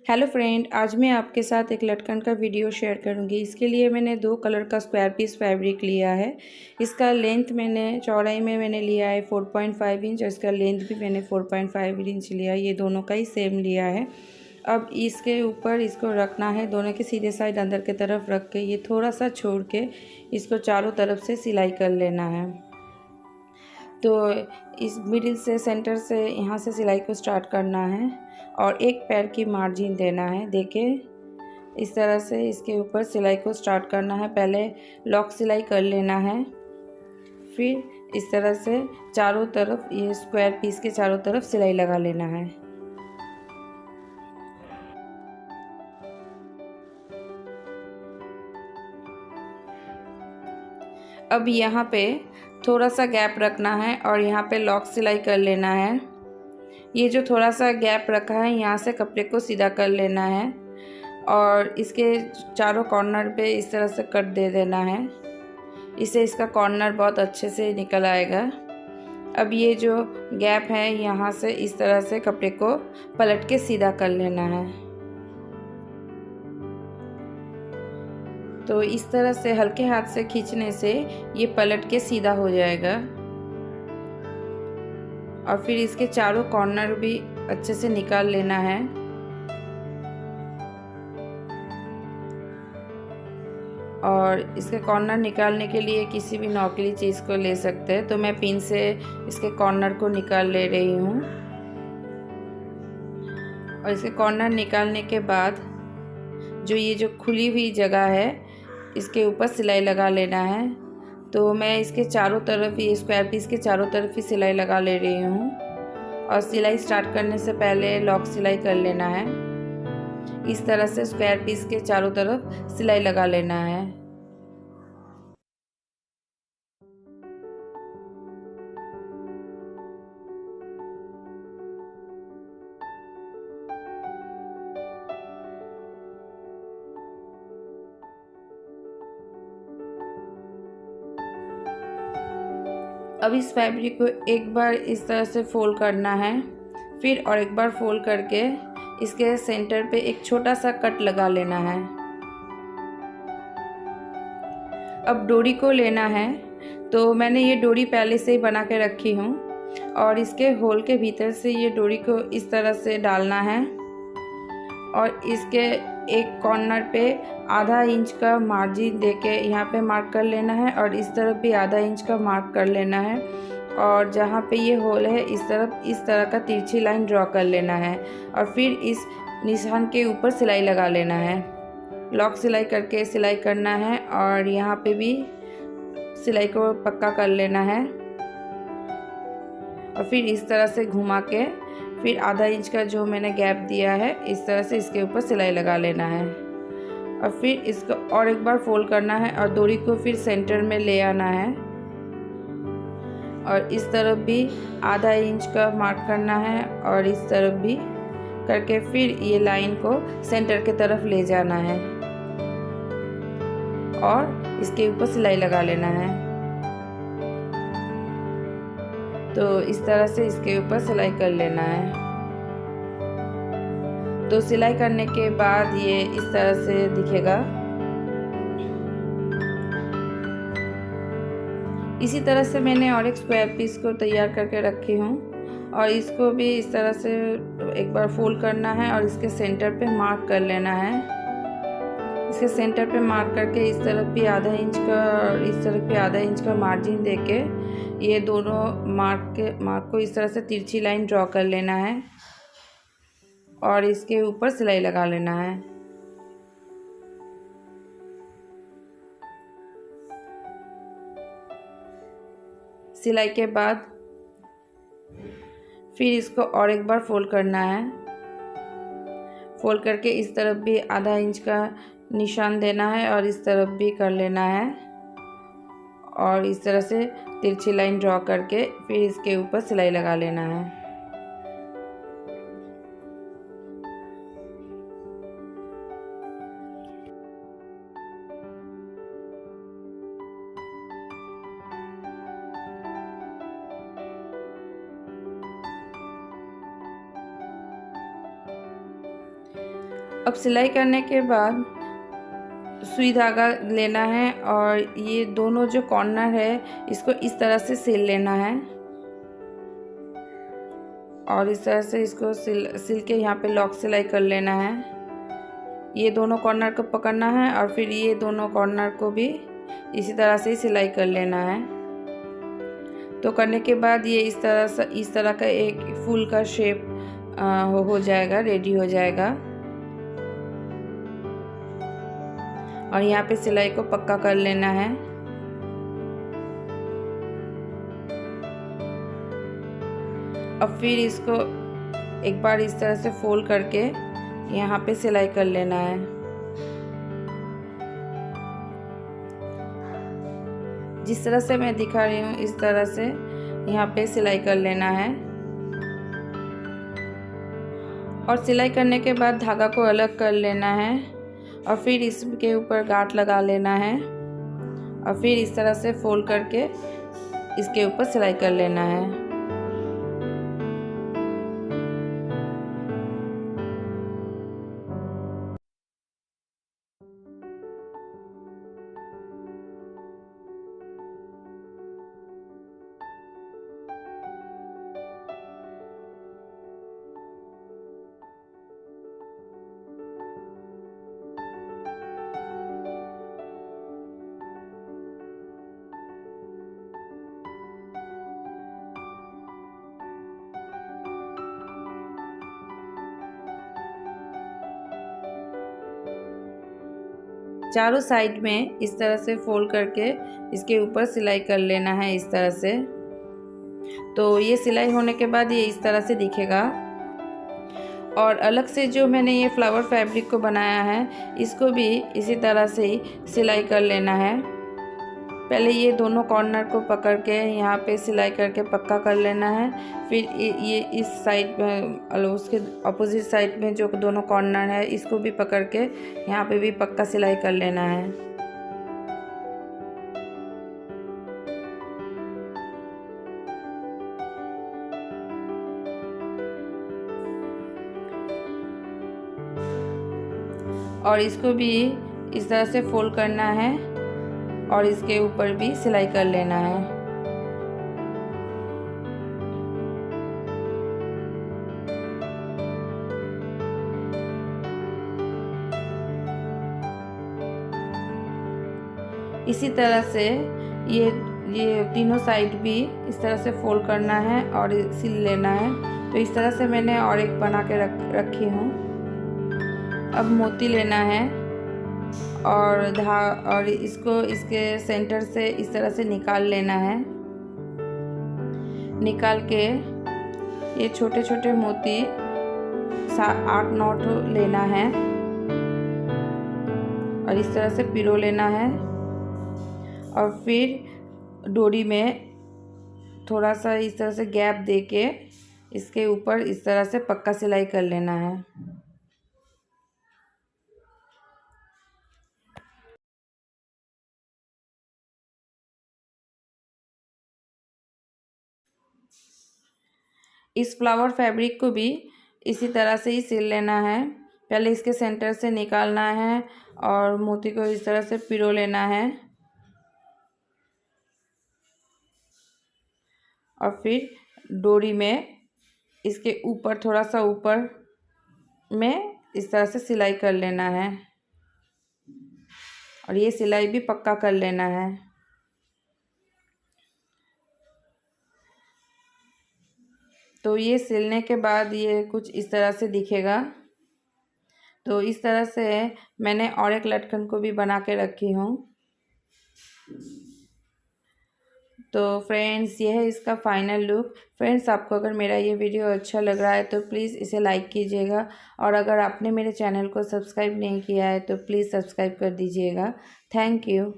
Hello friend, आज मैं आपके साथ एक लटकन का वीडियो शेयर करूंगी। इसके लिए मैंने 2 कलर का स्क्वायर पीस फैब्रिक लिया है। इसका लेंथ चौड़ाई में मैंने लिया है 4.5 इंच और इसका लेंथ भी मैंने 4.5 इंच लिया है। ये दोनों का ही सेम लिया है। अब इसके ऊपर इसको रखना है, दोनों के सीधे साइड अंदर की तरफ रख के ये थोड़ा सा छोड़ के इसको चारों तरफ से सिलाई कर लेना है। तो इस मिडिल से सेंटर से यहाँ से सिलाई को स्टार्ट करना है और एक पैर की मार्जिन देना है। देखिए इस तरह से इसके ऊपर सिलाई को स्टार्ट करना है। पहले लॉक सिलाई कर लेना है, फिर इस तरह से चारों तरफ ये स्क्वायर पीस के चारों तरफ सिलाई लगा लेना है। अब यहाँ पे थोड़ा सा गैप रखना है और यहाँ पे लॉक सिलाई कर लेना है। ये जो थोड़ा सा गैप रखा है यहाँ से कपड़े को सीधा कर लेना है और इसके चारों कॉर्नर पे इस तरह से कट दे देना है। इससे इसका कॉर्नर बहुत अच्छे से निकल आएगा। अब ये जो गैप है यहाँ से इस तरह से कपड़े को पलट के सीधा कर लेना है। तो इस तरह से हल्के हाथ से खींचने से ये पलट के सीधा हो जाएगा और फिर इसके चारों कॉर्नर भी अच्छे से निकाल लेना है। और इसके कॉर्नर निकालने के लिए किसी भी नोकीली चीज़ को ले सकते हैं। तो मैं पिन से इसके कॉर्नर को निकाल ले रही हूँ और इसके कॉर्नर निकालने के बाद जो खुली हुई जगह है इसके ऊपर सिलाई लगा लेना है। तो मैं इसके चारों तरफ ये स्क्वायर पीस के चारों तरफ ही सिलाई लगा ले रही हूँ और सिलाई स्टार्ट करने से पहले लॉक सिलाई कर लेना है। इस तरह से स्क्वायर पीस के चारों तरफ सिलाई लगा लेना है। अब इस फैब्रिक को एक बार इस तरह से फोल्ड करना है, फिर और एक बार फोल्ड करके इसके सेंटर पे एक छोटा सा कट लगा लेना है। अब डोरी को लेना है। तो मैंने ये डोरी पहले से ही बना के रखी हूँ और इसके होल के भीतर से ये डोरी को इस तरह से डालना है और इसके एक कॉर्नर पे आधा इंच का मार्जिन देके यहाँ पे मार्क कर लेना है और इस तरफ भी आधा इंच का मार्क कर लेना है और जहाँ पे ये होल है इस तरफ इस तरह का तिरछी लाइन ड्रॉ कर लेना है और फिर इस निशान के ऊपर सिलाई लगा लेना है। लॉक सिलाई करके सिलाई करना है और यहाँ पे भी सिलाई को पक्का कर लेना है और फिर इस तरह से घुमा के फिर आधा इंच का जो मैंने गैप दिया है इस तरह से इसके ऊपर सिलाई लगा लेना है और फिर इसको और एक बार फोल्ड करना है और डोरी को फिर सेंटर में ले आना है और इस तरफ भी आधा इंच का मार्क करना है और इस तरफ भी करके फिर ये लाइन को सेंटर के तरफ ले जाना है और इसके ऊपर सिलाई लगा लेना है। तो इस तरह से इसके ऊपर सिलाई कर लेना है। तो सिलाई करने के बाद ये इस तरह से दिखेगा। इसी तरह से मैंने और एक स्क्वायर पीस को तैयार करके रखी हूँ और इसको भी इस तरह से एक बार फोल्ड करना है और इसके सेंटर पे मार्क कर लेना है। इसके सेंटर पे मार्क करके इस तरफ भी आधा इंच का और इस तरफ भी आधा इंच का मार्जिन देके ये दोनों मार्क को इस तरह से तिरछी लाइन ड्रॉ कर लेना है और इसके ऊपर सिलाई लगा लेना है। सिलाई के बाद फिर इसको और एक बार फोल्ड करना है। फोल्ड करके इस तरफ भी आधा इंच का निशान देना है और इस तरफ भी कर लेना है और इस तरह से तिरछी लाइन ड्रॉ करके फिर इसके ऊपर सिलाई लगा लेना है। अब सिलाई करने के बाद सुई धागा लेना है और ये दोनों जो कॉर्नर है इसको इस तरह से सिल लेना है और इस तरह से इसको सिल के यहाँ पे लॉक सिलाई कर लेना है। ये दोनों कॉर्नर को पकड़ना है और फिर ये दोनों कॉर्नर को भी इसी तरह से सिलाई कर लेना है। तो करने के बाद ये इस तरह का एक फूल का शेप हो जाएगा, रेडी हो जाएगा। और यहाँ पे सिलाई को पक्का कर लेना है। अब फिर इसको एक बार इस तरह से फोल्ड करके यहाँ पे सिलाई कर लेना है। जिस तरह से मैं दिखा रही हूँ इस तरह से यहाँ पे सिलाई कर लेना है। और सिलाई करने के बाद धागा को अलग कर लेना है और फिर इसके ऊपर गांठ लगा लेना है और फिर इस तरह से फोल्ड करके इसके ऊपर सिलाई कर लेना है। चारों साइड में इस तरह से फोल्ड करके इसके ऊपर सिलाई कर लेना है इस तरह से। तो ये सिलाई होने के बाद ये इस तरह से दिखेगा। और अलग से जो मैंने ये फ्लावर फैब्रिक को बनाया है इसको भी इसी तरह से ही सिलाई कर लेना है। पहले ये दोनों कॉर्नर को पकड़ के यहाँ पे सिलाई करके पक्का कर लेना है। फिर ये इस साइड में उसके अपोजिट साइड में जो दोनों कॉर्नर है इसको भी पकड़ के यहाँ पे भी पक्का सिलाई कर लेना है। और इसको भी इस तरह से फोल्ड करना है और इसके ऊपर भी सिलाई कर लेना है। इसी तरह से ये तीनों साइड भी इस तरह से फोल्ड करना है और सिल लेना है। तो इस तरह से मैंने और एक बना के रखी हूँ। अब मोती लेना है और इसको इसके सेंटर से इस तरह से निकाल लेना है। निकाल के ये छोटे छोटे मोती 8-9 लेना है और इस तरह से पिरो लेना है और फिर डोरी में थोड़ा सा इस तरह से गैप देके इसके ऊपर इस तरह से पक्का सिलाई कर लेना है। इस फ्लावर फैब्रिक को भी इसी तरह से ही सिल लेना है। पहले इसके सेंटर से निकालना है और मोती को इस तरह से पिरो लेना है और फिर डोरी में इसके ऊपर थोड़ा सा ऊपर में इस तरह से सिलाई कर लेना है और ये सिलाई भी पक्का कर लेना है। तो ये सिलने के बाद ये कुछ इस तरह से दिखेगा। तो इस तरह से मैंने और एक लटकन को भी बना के रखी हूँ। तो फ्रेंड्स ये है इसका फाइनल लुक। फ्रेंड्स आपको अगर मेरा ये वीडियो अच्छा लग रहा है तो प्लीज़ इसे लाइक कीजिएगा और अगर आपने मेरे चैनल को सब्सक्राइब नहीं किया है तो प्लीज़ सब्सक्राइब कर दीजिएगा। Thank you.